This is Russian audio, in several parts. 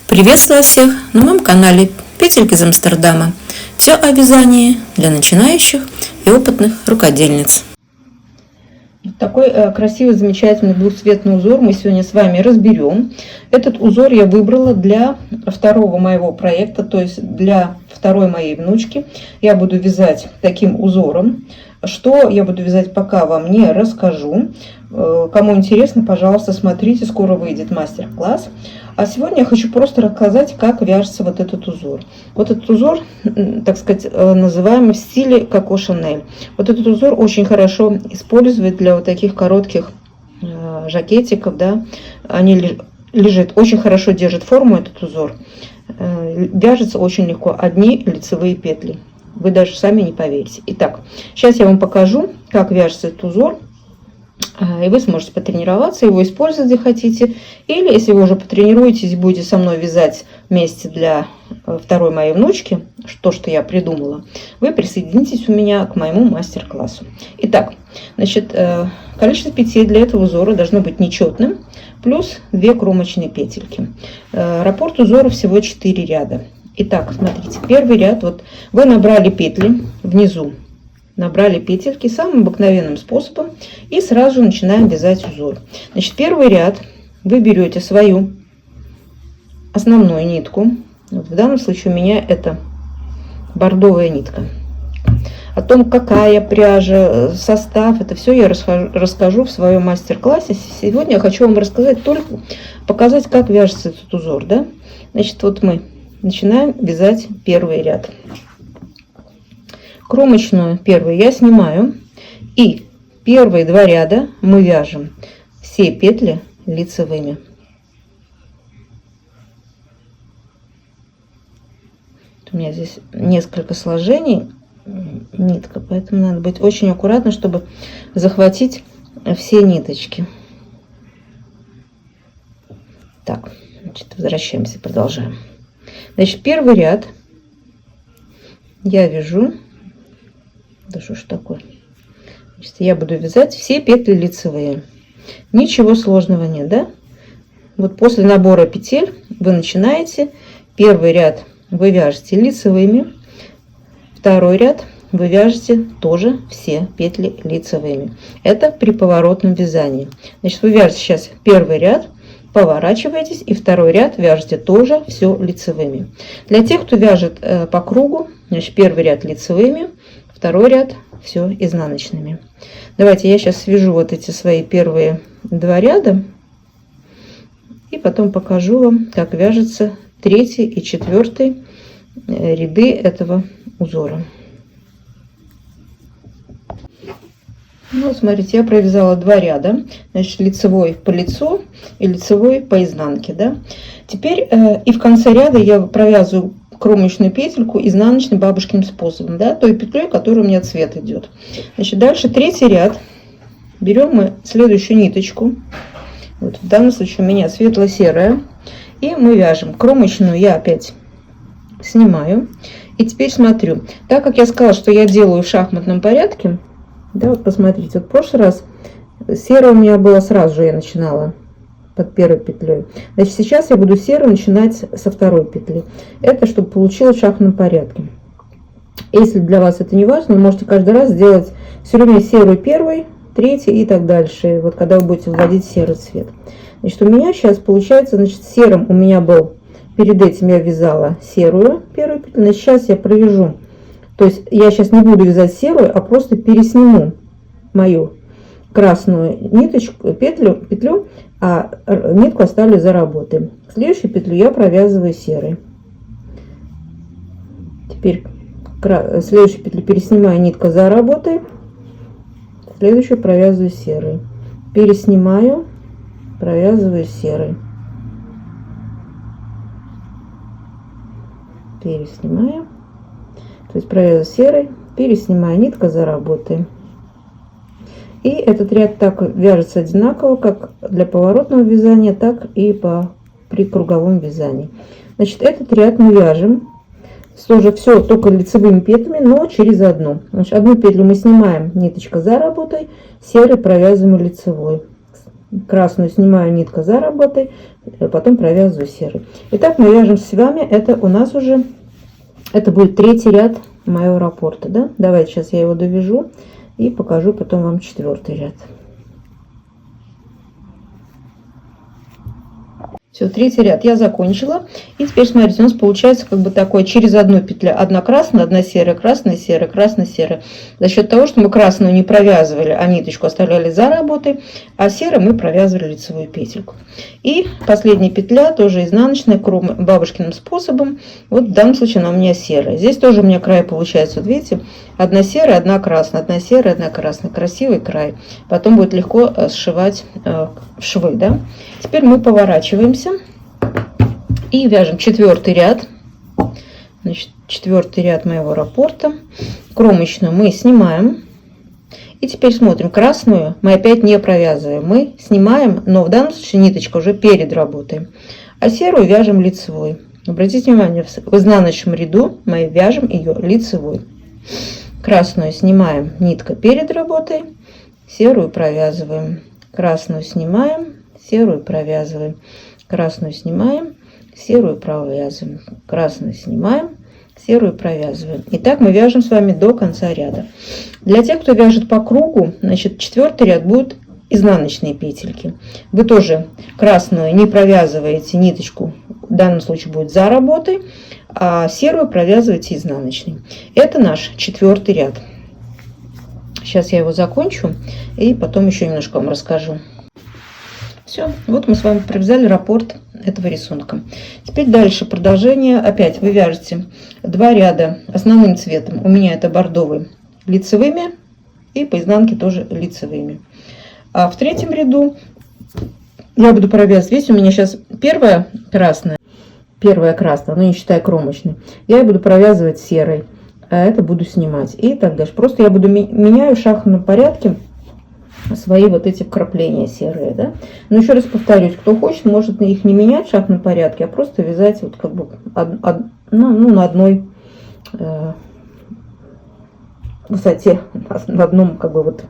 Приветствую всех на моем канале Петельки из Амстердама. Все о вязании для начинающих и опытных рукодельниц. Такой красивый, замечательный двухцветный узор мы сегодня с вами разберем. Этот узор я выбрала для второго моего проекта, то есть для второй моей внучки. Я буду вязать таким узором. Что я буду вязать, пока вам не расскажу. Кому интересно, пожалуйста, смотрите, скоро выйдет мастер-класс. А сегодня я хочу просто рассказать, как вяжется вот этот узор. Вот этот узор, так сказать, называемый в стиле Коко Шанель. Вот этот узор очень хорошо использовать для вот таких коротких жакетиков, да. Они лежат, очень хорошо держит форму этот узор. Вяжется очень легко, одни лицевые петли. Вы даже сами не поверите. Итак, сейчас я вам покажу, как вяжется этот узор. И вы сможете потренироваться, его использовать, если хотите. Или, если вы уже потренируетесь, будете со мной вязать вместе для второй моей внучки, что я придумала, вы присоединитесь у меня к моему мастер-классу. Итак, значит, количество петель для этого узора должно быть нечетным, плюс 2 кромочные петельки. Раппорт узора всего 4 ряда. Итак, смотрите, первый ряд, вот вы набрали петли внизу, набрали петельки самым обыкновенным способом и сразу же начинаем вязать узор. Значит, первый ряд вы берете свою основную нитку. Вот в данном случае у меня это бордовая нитка. О том, какая пряжа, состав, это все я расскажу в своем мастер-классе. Сегодня я хочу вам рассказать, только показать, как вяжется этот узор. Да? Значит, вот мы начинаем вязать первый ряд. Кромочную первую я снимаю, и первые 2 ряда мы вяжем все петли лицевыми. У меня здесь несколько сложений нитка, поэтому надо быть очень аккуратно, чтобы захватить все ниточки. Так, значит, возвращаемся, продолжаем. Значит, первый ряд я вяжу. Да что ж такое? Значит, я буду вязать все петли лицевые. Ничего сложного нет, да? Вот после набора петель вы начинаете. Первый ряд вы вяжете лицевыми. Второй ряд вы вяжете тоже все петли лицевыми. Это при поворотном вязании. Значит, вы вяжете сейчас первый ряд, поворачиваетесь, и второй ряд вяжете тоже все лицевыми. Для тех, кто вяжет по кругу, значит, первый ряд лицевыми, второй ряд все изнаночными. Давайте я сейчас свяжу вот эти свои первые 2 ряда и потом покажу вам, как вяжется 3 и 4 ряды этого узора. Ну, смотрите, я провязала 2 ряда, значит, лицевой по лицу и лицевой по изнанке, да. Теперь и в конце ряда я провязываю кромочную петельку изнаночным бабушкиным способом, да, той петлей, которая у меня цвет идет. Значит, дальше 3-й ряд берем мы следующую ниточку, вот в данном случае у меня светло-серая, и мы вяжем кромочную. Я опять снимаю, и теперь смотрю, так как я сказала, что я делаю в шахматном порядке, да, вот посмотрите, вот в прошлый раз серая у меня была сразу же, я начинала под первой петлей. Значит, сейчас я буду серую начинать со второй петли. Это чтобы получилось в шахматном порядке. Если для вас это не важно, вы можете каждый раз сделать все время серую первой, третьей и так дальше. Вот когда вы будете вводить серый цвет. Значит, у меня сейчас получается, значит, серым у меня был, перед этим я вязала серую первую петлю. Значит, сейчас я провяжу. То есть я сейчас не буду вязать серую, а просто пересниму мою красную ниточку, петлю, а нитку оставлю за работой. Следующую петлю я провязываю серой. Теперь следующую петлю переснимаю, нитка за работой, следующую провязываю серой, переснимаю, провязываю серой, переснимаю, то есть провязываю серой, переснимаю, нитка за работой. И этот ряд так вяжется одинаково, как для поворотного вязания, так и при круговом вязании. Значит, этот ряд мы вяжем тоже все только лицевыми петлями, но через одну. Значит, одну петлю мы снимаем, ниточка за работой, серой провязываем лицевой. красную снимаю, нитка за работой, потом провязываю серый. Итак, мы вяжем с вами, это у нас уже, это будет третий ряд моего раппорта, да? Давайте сейчас я его довяжу и покажу потом вам четвертый ряд. Все, третий ряд я закончила. И теперь, смотрите, у нас получается как бы такой через одну петлю. Одна красная, одна серая, красная, серая, красная, серая. За счет того, что мы красную не провязывали, а ниточку оставляли за работой, а серой мы провязывали лицевую петельку. И последняя петля, тоже изнаночная, бабушкиным способом. Вот в данном случае она у меня серая. Здесь тоже у меня край получается, вот видите, одна серая, одна красная, одна серая, одна красная. Красивый край. Потом будет легко сшивать швы, да. Теперь мы поворачиваемся и вяжем четвертый ряд. Значит, четвертый ряд моего раппорта. Кромочную мы снимаем. И теперь смотрим, красную мы опять не провязываем. Мы снимаем, но в данном случае ниточка уже перед работой. А серую вяжем лицевой. Обратите внимание, в изнаночном ряду мы вяжем ее лицевой. Красную снимаем, нитка перед работой. Серую провязываем. Красную снимаем, серую провязываем. Красную снимаем, серую провязываем. Красную снимаем, серую провязываем. И так мы вяжем с вами до конца ряда. Для тех, кто вяжет по кругу, значит, четвертый ряд будут изнаночные петельки. Вы тоже красную не провязываете, ниточку в данном случае будет за работой, а серую провязываете изнаночной. Это наш четвертый ряд. Сейчас я его закончу и потом еще немножко вам расскажу. Все, вот мы с вами провязали раппорт этого рисунка. Теперь дальше продолжение. Опять вы вяжете 2 ряда основным цветом. У меня это бордовый, лицевыми, и по изнанке тоже лицевыми. А в третьем ряду я буду провязывать. Здесь у меня сейчас первая красная, но не считая кромочной. Я буду провязывать серой, а это буду снимать. И так дальше. Просто я буду меняю в шахматном порядке свои вот эти вкрапления серые, да. Но еще раз повторюсь, кто хочет, может их не менять в шахматном порядке, а просто вязать вот как бы на одной высоте, на одном как бы вот,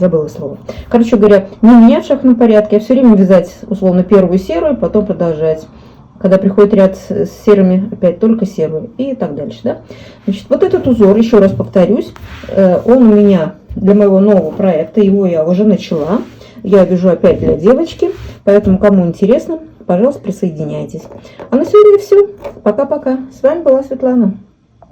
забыла слово. Короче говоря, не менять в шахматном порядке, а все время вязать условно первую серую, потом продолжать. Когда приходит ряд с серыми, опять только серую и так дальше, да. Значит, вот этот узор, еще раз повторюсь, он у меня для моего нового проекта, его я уже начала. Я вяжу опять для девочки, поэтому кому интересно, пожалуйста, присоединяйтесь. А на сегодня все. Пока-пока. С вами была Светлана.